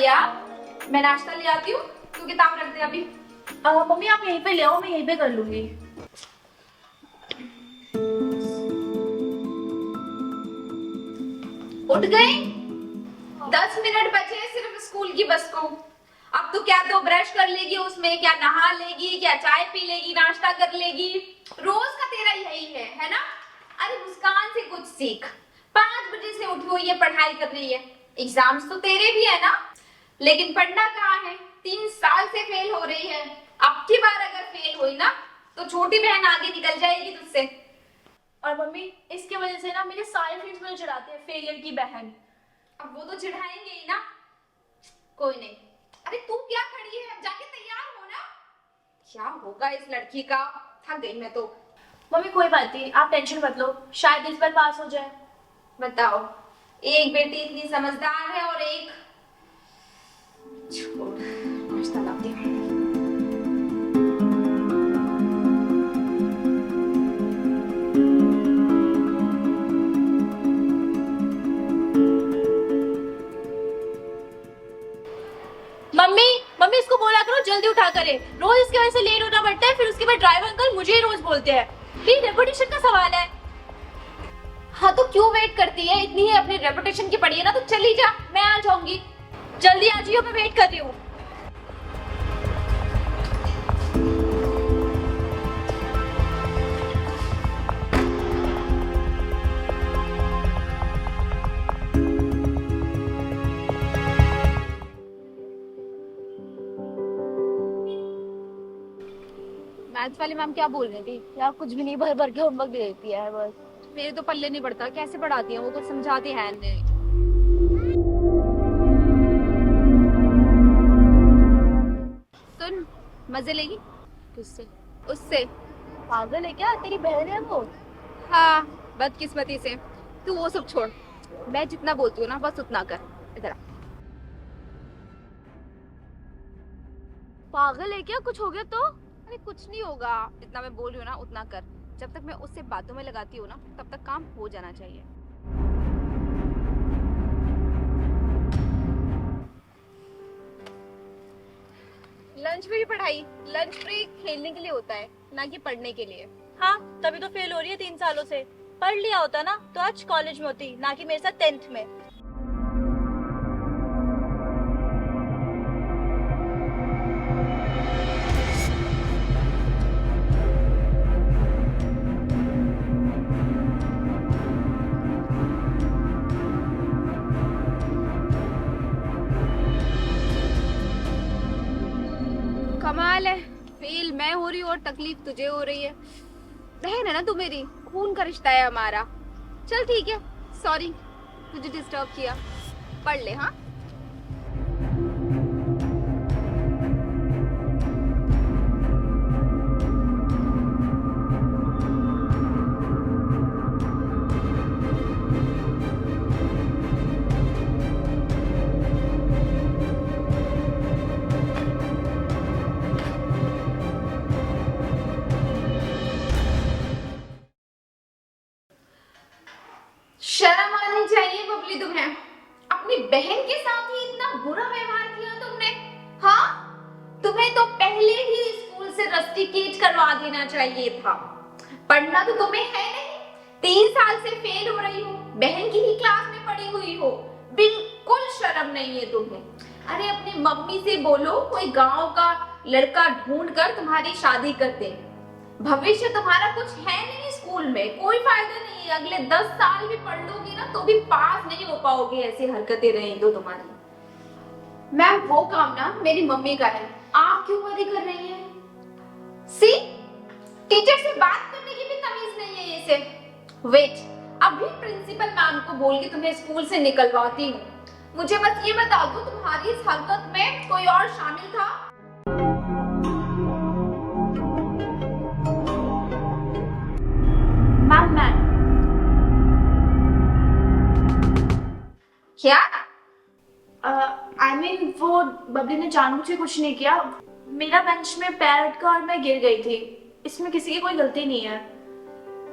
करती है आप? मैं नाश्ता ले आती हूँ, तू किताब रख दे अभी। मम्मी आप यहीं पे ले आओ, मैं यहीं पे कर लूंगी। उठ गई? 10 मिनट बचे हैं सिर्फ स्कूल की बस को। अब तो क्या तो ब्रश कर लेगी उसमें, क्या नहा लेगी, क्या चाय पी लेगी, नाश्ता कर लेगी। रोज का तेरा यही है ना? अरे मुस्कान से कुछ सीख। 5 बजे से उठी हुई है, पढ़ाई कर रही है। एग्जाम्स तो तेरे भी है ना, लेकिन पढ़ना कहाँ है? 3 साल से फेल हो रही है। अब की बार अगर फेल हुई ना तो छोटी बहन आगे निकल जाएगी तुझसे। और मम्मी इसके वजह से ना मेरे सारे फ्रेंड्स मुझे चिढ़ाते हैं, फेलियर की बहन। अब वो तो चिढ़ाएंगे ही ना, कोई नहीं। अरे तू क्या खड़ी है, अब जाके तैयार हो ना। क्या होगा इस लड़की का, थक गई मैं तो। मम्मी कोई बात नहीं, आप टेंशन मत लो, शायद इस बार पास हो जाए। बताओ, एक बेटी इतनी समझदार है और एक छोड़। नाश्ता लाती हूँ। मम्मी मम्मी इसको बोला करो जल्दी उठा करे, रोज इसकी वजह से लेट होना पड़ता है, फिर उसके बाद ड्राइवर अंकल मुझे ही रोज बोलते हैं। ये रेपुटेशन का सवाल है। हाँ तो क्यों वेट करती है, इतनी ही अपनी रेपुटेशन की पड़ी है ना, तो चली जा, मैं आ जाऊंगी। जल्दी आ जाइए, मैं वेट कर रही हूँ। मैथ्स वाली मैम क्या बोल रही थी? यार कुछ भी नहीं, भर भर के होमवर्क दे देती है बस। मेरे तो पल्ले नहीं पड़ता, कैसे पढ़ाती है वो, कुछ समझाती है नहीं। सुन, मजे लेगी? किससे? उससे। पागल है क्या, तेरी बहन है वो? हाँ, बदकिस्मती से। तू वो सब छोड़, मैं जितना बोलती हूँ ना बस उतना कर। इधर आ। पागल है क्या, कुछ हो गया तो? अरे कुछ नहीं होगा, जितना मैं बोल रही हूँ ना उतना कर। जब तक मैं उससे बातों में लगाती हूँ ना तब तक काम हो जाना चाहिए। लंच में भी पढ़ाई? लंच ब्रेक खेलने के लिए होता है, ना कि पढ़ने के लिए। हाँ तभी तो फेल हो रही है 3 सालों से। पढ़ लिया होता ना तो आज कॉलेज में होती, ना कि मेरे साथ 10th में। कमाल है, फेल मैं हो रही हूँ और तकलीफ तुझे हो रही है। बहन है ना तू मेरी, खून का रिश्ता है हमारा। चल ठीक है, सॉरी तुझे डिस्टर्ब किया। पढ़ ले। हाँ शर्म आनी चाहिए बबली तुम्हें, अपनी बहन के साथ ही इतना बुरा व्यवहार किया तुमने। हाँ, तुम्हें तो पहले ही स्कूल से रस्टिकेट करवा देना चाहिए था। पढ़ना तो तुम्हें है नहीं, 3 साल से फेल हो रही हो, बहन की ही क्लास में पढ़ी हुई हो, बिल्कुल शर्म नहीं है तुम्हें। अरे अपनी मम्मी से बोलो कोई गांव का लड़का ढूंढ कर तुम्हारी शादी कर दे। भविष्य तुम्हारा कुछ है नहीं, स्कूल में कोई फायदा नहीं है। अगले 10 साल भी पढ़ लोगी ना तो भी पास नहीं हो पाओगे, ऐसी हरकतें रहें तो तुम्हारी। मैम वो काम ना मेरी मम्मी का है, आप क्यों वरी कर रही हैं? सी, टीचर से बात करने की भी तमीज नहीं है ये से। वेट, अभी प्रिंसिपल मैम को बोल के तुम्हें स्कूल से निकलवाती हूँ। मुझे बस ये बता दो तुम्हारी इस हरकत में कोई और शामिल था? मैम क्या? आई मीन वो बबली ने जानबूझ के कुछ नहीं किया। मेरा बेंच में पैर अटका और मैं गिर गई थी, इसमें किसी की कोई गलती नहीं है।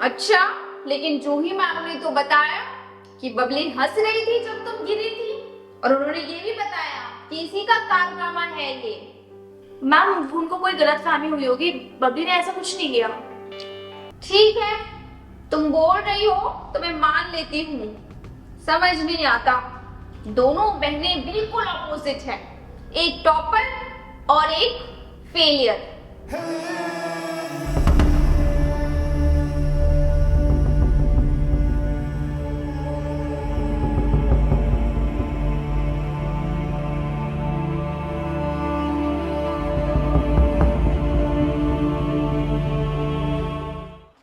अच्छा, लेकिन जूही मैम ने तो बताया कि बबली हंस रही थी जब तुम गिरी थी, और उन्होंने ये भी बताया किसी का कारनामा है ये। मैम उनको कोई गलतफहमी हुई होगी, बबली ने ऐसा कुछ नहीं किया। ठीक है, तुम बोल रही हो तो मैं मान लेती हूँ। समझ नहीं आता, दोनों बहनें बिल्कुल अपोजिट है, एक टॉपर और एक फेलियर।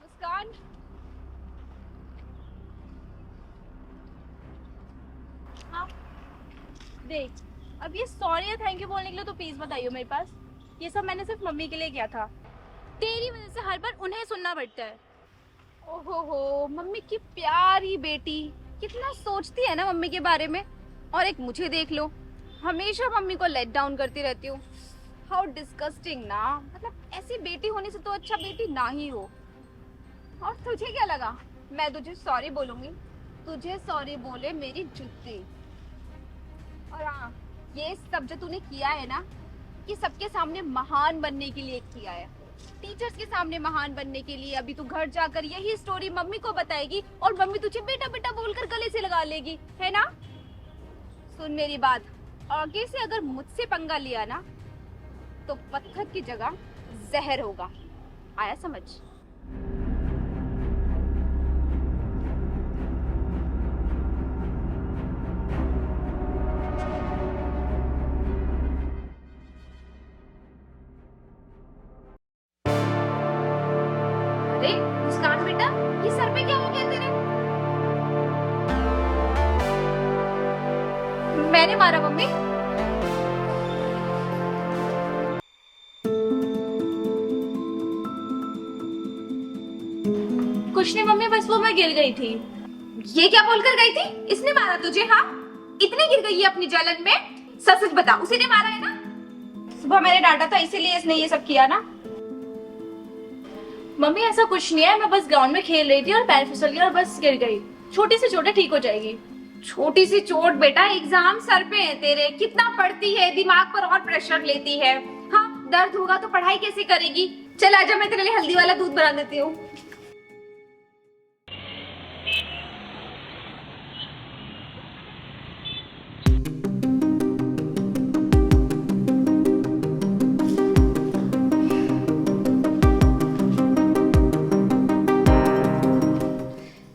मुस्कान, हाँ देख, अब ये सॉरी या थैंक यू बोलने के लिए तो प्लीज बताइयो मेरे पास। ये सब मैंने सिर्फ मम्मी के लिए किया था। तेरी वजह से हर बार उन्हें सुनना पड़ता है। ओहो हो, मम्मी की प्यारी बेटी, कितना सोचती है ना मम्मी के बारे में। और एक मुझे देख लो, हमेशा मम्मी को लेट डाउन करती रहती हूँ। हाउ डिस्गस्टिंग ना, मतलब ऐसी बेटी होने से तो अच्छा बेटी ना ही हो। और तुझे क्या लगा मैं तुझे सॉरी बोलूंगी? तुझे सॉरी बोले मेरी जुत्ती। और हाँ, ये सब जो तूने किया है ना, ये सबके सामने महान बनने के लिए किया है, टीचर्स के सामने महान बनने के लिए। अभी तू घर जाकर यही स्टोरी मम्मी को बताएगी और मम्मी तुझे बेटा बेटा बोलकर गले से लगा लेगी, है ना? सुन मेरी बात, आगे से अगर मुझसे पंगा लिया ना तो पत्थर की जगह जहर होगा, आया समझ? अरे मुस्कान बेटा, ये सर पे क्या हो गया तेरे? मैंने मारा मम्मी? कुछ नहीं मम्मी, बस वो मैं गिर गई थी। ये क्या बोलकर गई थी? इसने मारा तुझे? हाँ, इतनी गिर गई है अपनी जलन में? सच सच बता, उसी ने मारा है ना? सुबह मैंने डांटा था, इसीलिए इसने ये सब किया ना। मम्मी ऐसा कुछ नहीं है, मैं बस ग्राउंड में खेल रही थी और पैर फिसल गया और बस गिर गई। छोटी सी चोट है, ठीक हो जाएगी। छोटी सी चोट बेटा, एग्जाम सर पे है तेरे, कितना पढ़ती है, दिमाग पर और प्रेशर लेती है। हाँ, दर्द होगा तो पढ़ाई कैसे करेगी? चल आजा, मैं तेरे लिए हल्दी वाला दूध बना देती हूँ।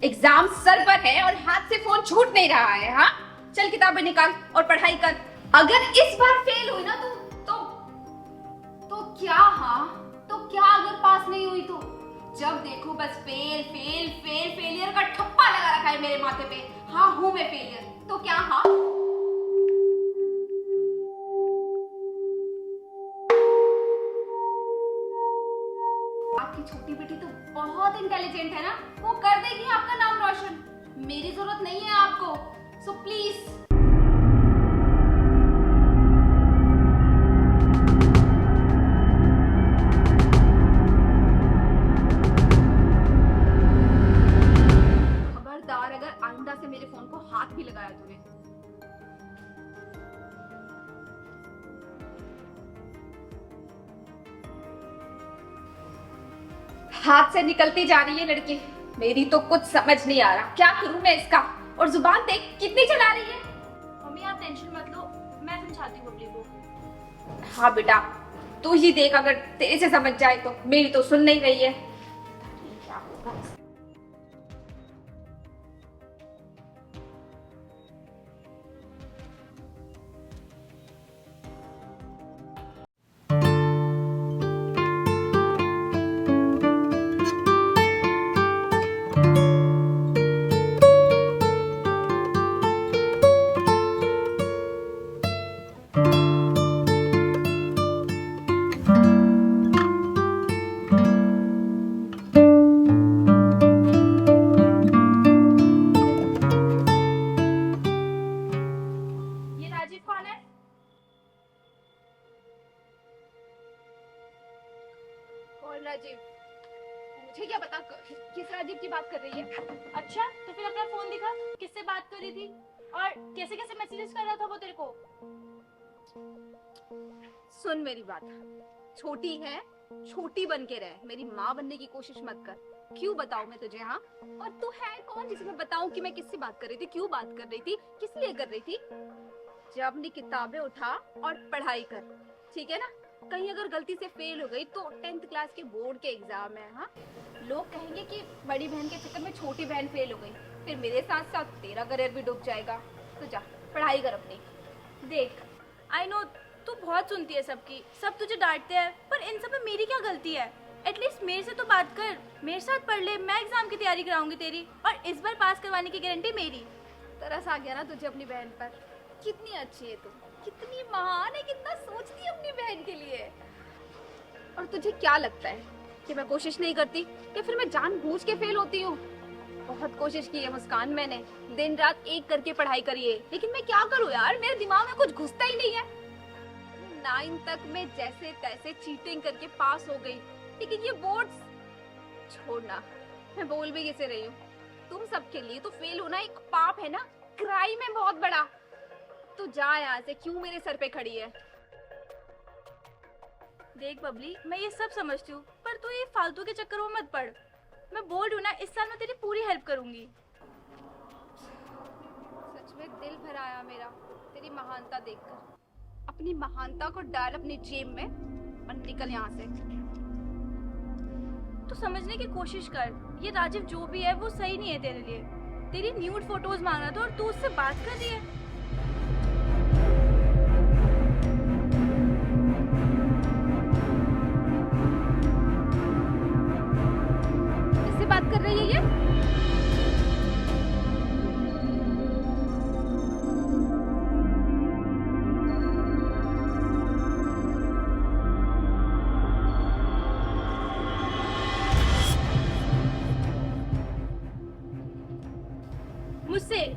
एग्जाम सर पर है और हाथ से फोन छूट नहीं रहा है। हाँ, चल किताबें निकाल और पढ़ाई कर। अगर इस बार फेल हुई ना तो क्या? हाँ, तो क्या अगर पास नहीं हुई तो? जब देखो बस फेल फेल फेल, फेलियर का ठप्पा लगा रखा है मेरे माथे पे। हाँ, हूं मैं फेलियर, तो क्या? हाँ, आपकी छोटी बेटी तो बहुत इंटेलिजेंट है ना, वो कर देगी आपका नाम रोशन। मेरी जरूरत नहीं है आपको, सो प्लीज। खबरदार, अगर आइंदा से मेरे फोन को हाथ भी लगाया तूने। हाथ से निकलती जा रही है लड़की, मेरी तो कुछ समझ नहीं आ रहा, क्या करूं मैं इसका? और जुबान देख कितनी चला रही है। मम्मी आप टेंशन मत लो, मैं समझाती हूँ बबली को। हाँ बेटा, तू ही देख, अगर तेरे से समझ जाए तो। मेरी तो सुन नहीं रही है। क्या होगा? ये राजीव कौन है? कौन राजीव? मुझे क्या पता किस राजीव की बात कर रही है। अच्छा, तो फिर अपना फोन दिखा, किससे बात कर रही थी और कैसे कैसे मैसेजेस कर रहा था वो तेरे को? सुन मेरी बात, छोटी है, छोटी बन के रह, मेरी माँ बनने की कोशिश मत कर। क्यों बताऊं मैं तुझे? हाँ, और तू है कौन जिसे मैं बताऊं कि मैं किससे बात कर रही थी, क्यों बात कर रही थी, किस लिए कर रही थी? जब अपनी किताबें उठा और पढ़ाई कर, ठीक है ना? कहीं अगर गलती से फेल हो गई तो 10th क्लास के बोर्ड के एग्जाम है। हाँ, लोग कहेंगे कि बड़ी बहन के चक्कर में छोटी बहन फेल हो गई, फिर मेरे साथ साथ तेरा करियर भी डूब जाएगा। तो जा पढ़ाई कर अपनी। देख, आई नो तू बहुत सुनती है सबकी, सब तुझे डांटते हैं, पर इन सब में मेरी क्या गलती है? एटलीस्ट मेरे से तो बात कर, मेरे साथ पढ़ ले, मैं एग्जाम की तैयारी कराऊंगी तेरी, और इस बार पास करवाने की गारंटी मेरी। तरस आ गया ना तुझे अपनी बहन पर? कितनी अच्छी है तू, कितनी महान है, कितना सोचती है अपनी बहन के लिए। और तुझे क्या लगता है कि मैं कोशिश नहीं करती, या फिर मैं जानबूझ के फेल होती हूँ? बहुत कोशिश की है मुस्कान मैंने, दिन रात एक करके पढ़ाई करी है, लेकिन मैं क्या करूँ यार, मेरे दिमाग में कुछ घुसता ही नहीं है। 9 तक मैं जैसे तैसे चीटिंग करके पास हो गई, लेकिन ये बोर्ड्स छोड़ना, मैं बोल भी कैसे रही हूँ? तुम सबके लिए तो फेल होना एक पाप है ना, क्राइम है बहुत बड़ा। तू जा यहाँ से, क्यों मेरे सर पे खड़ी है? देख बबली, मैं ये सब समझती हूँ, पर तू ये फालतू के चक्कर में मत पड़। मैं बोल रही हूँ ना, इस साल मैं तेरी पूरी हेल्प करूंगी। सच में दिल भर आया मेरा तेरी महानता देखकर। अपनी महानता को डाल अपनी जेब में और निकल यहाँ से। तू समझने की कोशिश कर, ये राजीव जो भी है वो सही नहीं है तेरे लिए। तेरी न्यूड फोटोज मांग रहा था और तू उससे बात कर रही है। इससे बात कर रही है ये?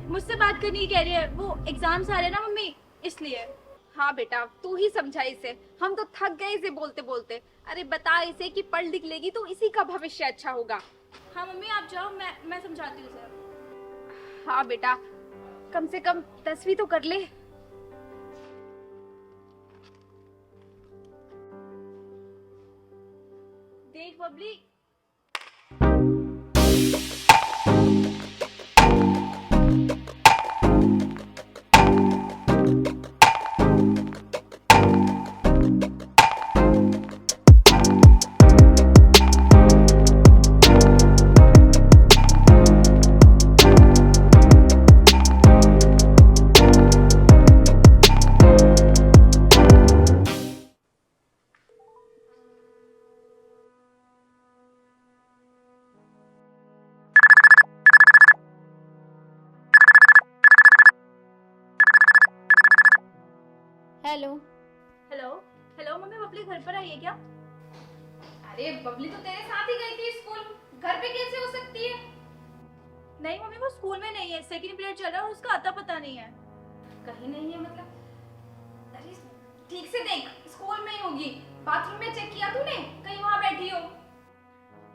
मुझसे बात करनी ही कह रही है, वो एग्जाम्स आ रहे हैं ना मम्मी, इसलिए। हाँ बेटा, तू ही समझा इसे, हम तो थक गए इसे बोलते बोलते। अरे बता इसे कि पढ़ लिख लेगी तो इसी का भविष्य अच्छा होगा। हाँ मम्मी आप जाओ, मैं समझाती हूँ उसे। हाँ बेटा, कम से कम 10वीं तो कर ले। देख Babli, hello. Hello hello mummy, Babli घर पर आई है क्या? अरे बबली तो तेरे साथ ही गई थी स्कूल, घर पे कैसे हो सकती है? नहीं मम्मी, वो स्कूल में नहीं है, सेकंड पीरियड चल रहा है और उसका अता पता नहीं है। कहीं नहीं है मतलब? अरे ठीक से देख, स्कूल में ही होगी। बाथरूम में चेक किया तूने, कहीं वहां बैठी हो?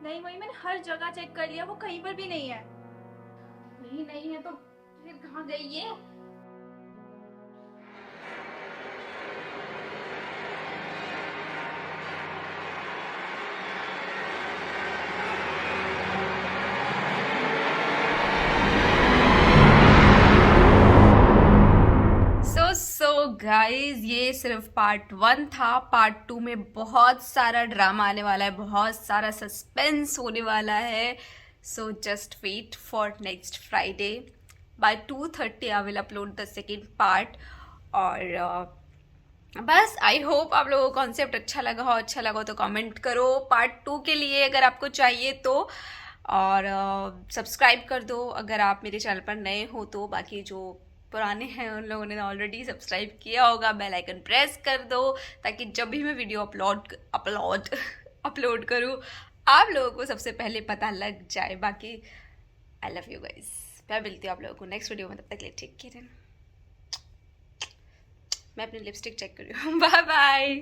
नहीं मम्मी, मैंने हर जगह चेक कर लिया, वो कहीं पर भी नहीं है। कहीं नहीं है तो फिर कहाँ गई ये? सो गाइज, ये सिर्फ पार्ट 1 था। पार्ट 2 में बहुत सारा ड्रामा आने वाला है, बहुत सारा सस्पेंस होने वाला है। So just wait for next Friday by 2:30 I will upload the second part. और बस आई होप आप लोगों को कॉन्सेप्ट अच्छा लगा हो। अच्छा लगा हो तो कमेंट करो पार्ट 2 के लिए अगर आपको चाहिए तो, और सब्सक्राइब कर दो अगर आप मेरे चैनल पर नए हो तो। बाकी जो पुराने हैं उन लोगों ने ऑलरेडी सब्सक्राइब किया होगा। बेल आइकन प्रेस कर दो ताकि जब भी मैं वीडियो अपलोड करूँ आप लोगों को सबसे पहले पता लग जाए। बाकी आई लव यू गाइस। मैं मिलती हूँ आप लोगों को नेक्स्ट वीडियो में, तब तक के लिए टेक केयर। मैं अपनी लिपस्टिक चेक कर रही हूँ। Bye bye.